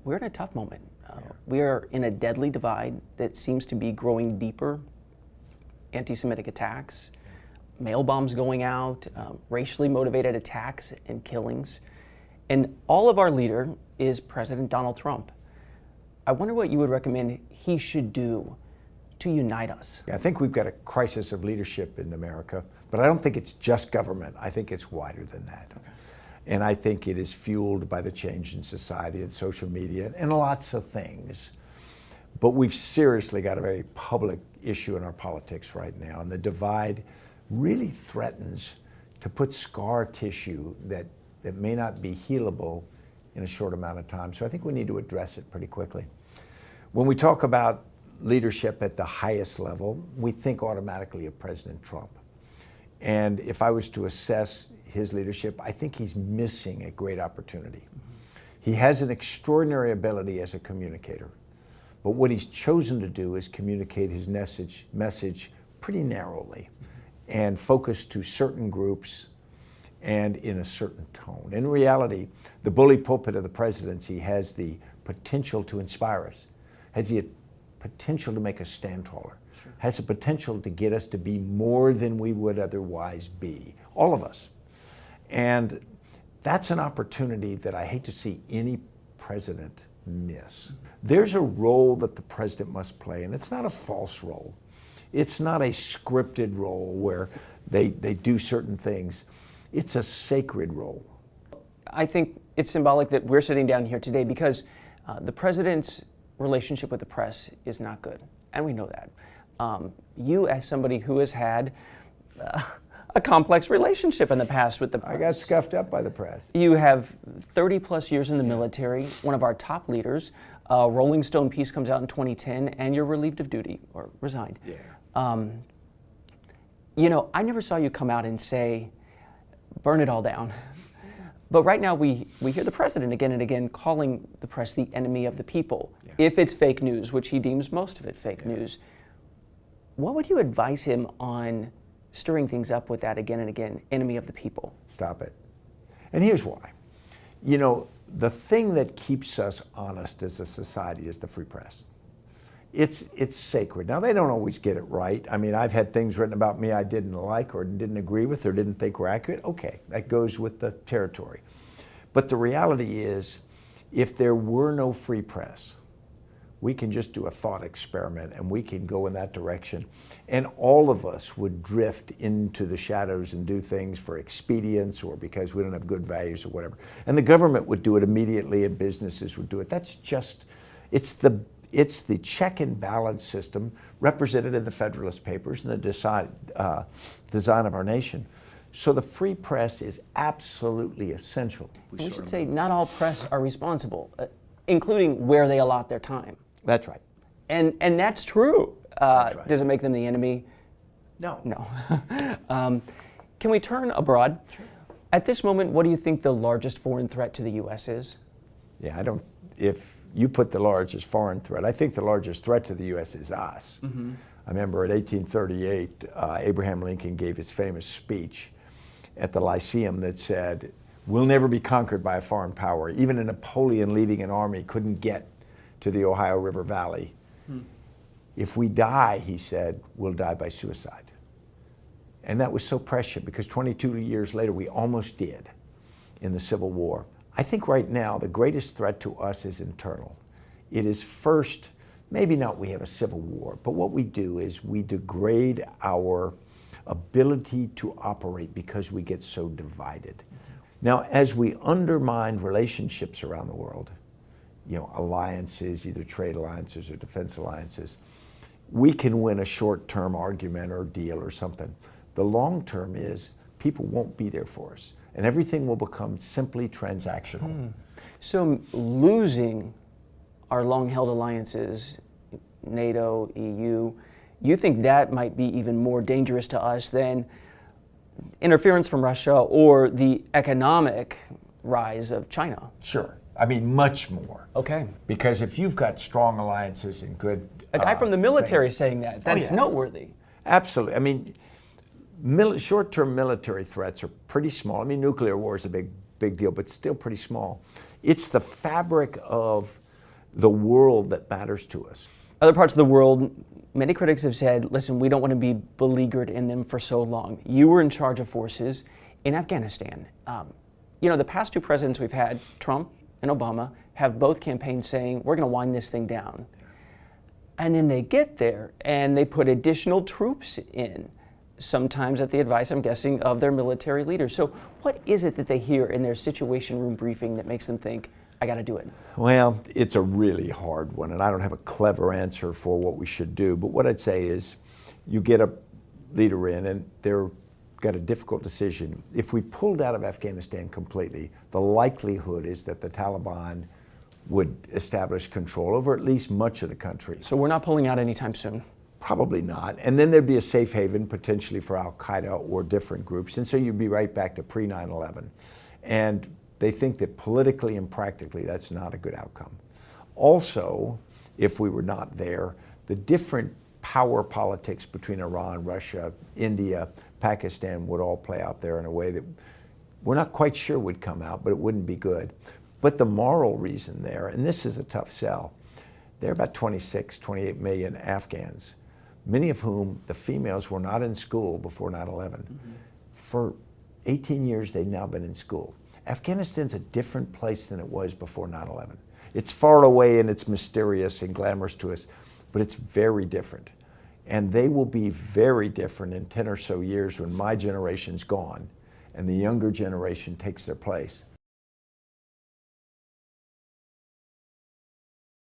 We're in a tough moment. We are in a deadly divide that seems to be growing deeper. Anti-Semitic attacks, mail bombs going out, racially motivated attacks and killings. And all of our leader is President Donald Trump. I wonder what you would recommend he should do to unite us. I think we've got a crisis of leadership in America, but I don't think it's just government. I think it's wider than that. Okay. And I think it is fueled by the change in society and social media and lots of things. But we've seriously got a very public issue in our politics right now, and the divide really threatens to put scar tissue that may not be healable in a short amount of time. So I think we need to address it pretty quickly. When we talk about leadership at the highest level, we think automatically of President Trump. And if I was to assess his leadership, I think he's missing a great opportunity. He has an extraordinary ability as a communicator, but what he's chosen to do is communicate his message pretty narrowly and focus to certain groups and in a certain tone. In reality, the bully pulpit of the presidency has the potential to inspire us, has the potential to make us stand taller, sure, has the potential to get us to be more than we would otherwise be, all of us. And that's an opportunity that I hate to see any president miss. There's a role that the president must play, and it's not a false role. It's not a scripted role where they do certain things. It's a sacred role. I think it's symbolic that we're sitting down here today because the president's relationship with the press is not good, and we know that. You, as somebody who has had a complex relationship in the past with the press. I got scuffed up by the press. You have 30 plus years in the military, one of our top leaders. Rolling Stone piece comes out in 2010, and you're relieved of duty, or resigned. Yeah. You know, I never saw you come out and say, burn it all down. But right now we hear the president again and again calling the press the enemy of the people, yeah, if it's fake news, which he deems most of it fake news. What would you advise him on stirring things up with that again and again, enemy of the people? Stop it. And here's why. You know, the thing that keeps us honest as a society is the free press. It's sacred. Now, they don't always get it right. I mean, I've had things written about me I didn't like or didn't agree with or didn't think were accurate. Okay, that goes with the territory. But the reality is, if there were no free press, we can just do a thought experiment and we can go in that direction. And all of us would drift into the shadows and do things for expedience or because we don't have good values or whatever. And the government would do it immediately and businesses would do it. That's just, it's the check and balance system represented in the Federalist Papers and the design of our nation. So the free press is absolutely essential. We should say not all press are responsible, including where they allot their time. That's right. And that's true. That's right. Does it make them the enemy? No. No. Can we turn abroad? Sure. At this moment, what do you think the largest foreign threat to the U.S. is? Yeah, if you put the largest foreign threat, I think the largest threat to the U.S. is us. Mm-hmm. I remember in 1838, Abraham Lincoln gave his famous speech at the Lyceum that said, "We'll never be conquered by a foreign power. Even a Napoleon leading an army couldn't get to the Ohio River Valley. If we die," he said, "we'll die by suicide." And that was so prescient because 22 years later, we almost did in the Civil War. I think right now, the greatest threat to us is internal. It is first, maybe not we have a civil war, but what we do is we degrade our ability to operate because we get so divided. Now, as we undermine relationships around the world, you know, alliances, either trade alliances or defense alliances, we can win a short-term argument or deal or something. The long term is people won't be there for us, and everything will become simply transactional. So losing our long-held alliances, NATO, EU, you think that might be even more dangerous to us than interference from Russia or the economic rise of China? Sure. I mean, much more. Okay. Because if you've got strong alliances and good... A guy from the military things, saying that's noteworthy. Absolutely. I mean, short-term military threats are pretty small. I mean, nuclear war is a big deal, but still pretty small. It's the fabric of the world that matters to us. Other parts of the world, many critics have said, listen, we don't want to be beleaguered in them for so long. You were in charge of forces in Afghanistan. The past two presidents we've had, Trump and Obama, have both campaigned saying, we're going to wind this thing down. And then they get there and they put additional troops in, sometimes at the advice, I'm guessing, of their military leaders. So what is it that they hear in their situation room briefing that makes them think, I got to do it? Well, it's a really hard one, and I don't have a clever answer for what we should do. But what I'd say is you get a leader in, and they're got a difficult decision. If we pulled out of Afghanistan completely, the likelihood is that the Taliban would establish control over at least much of the country. So we're not pulling out anytime soon? Probably not. And then there'd be a safe haven potentially for Al-Qaeda or different groups. And so you'd be right back to pre-9/11. And they think that politically and practically that's not a good outcome. Also, if we were not there, the different power politics between Iran, Russia, India, Pakistan would all play out there in a way that we're not quite sure would come out, but it wouldn't be good. But the moral reason there, and this is a tough sell, there are about 26, 28 million Afghans, many of whom the females were not in school before 9/11. Mm-hmm. For 18 years, they've now been in school. Afghanistan's a different place than it was before 9/11. It's far away and it's mysterious and glamorous to us, but it's very different. And they will be very different in 10 or so years when my generation's gone and the younger generation takes their place.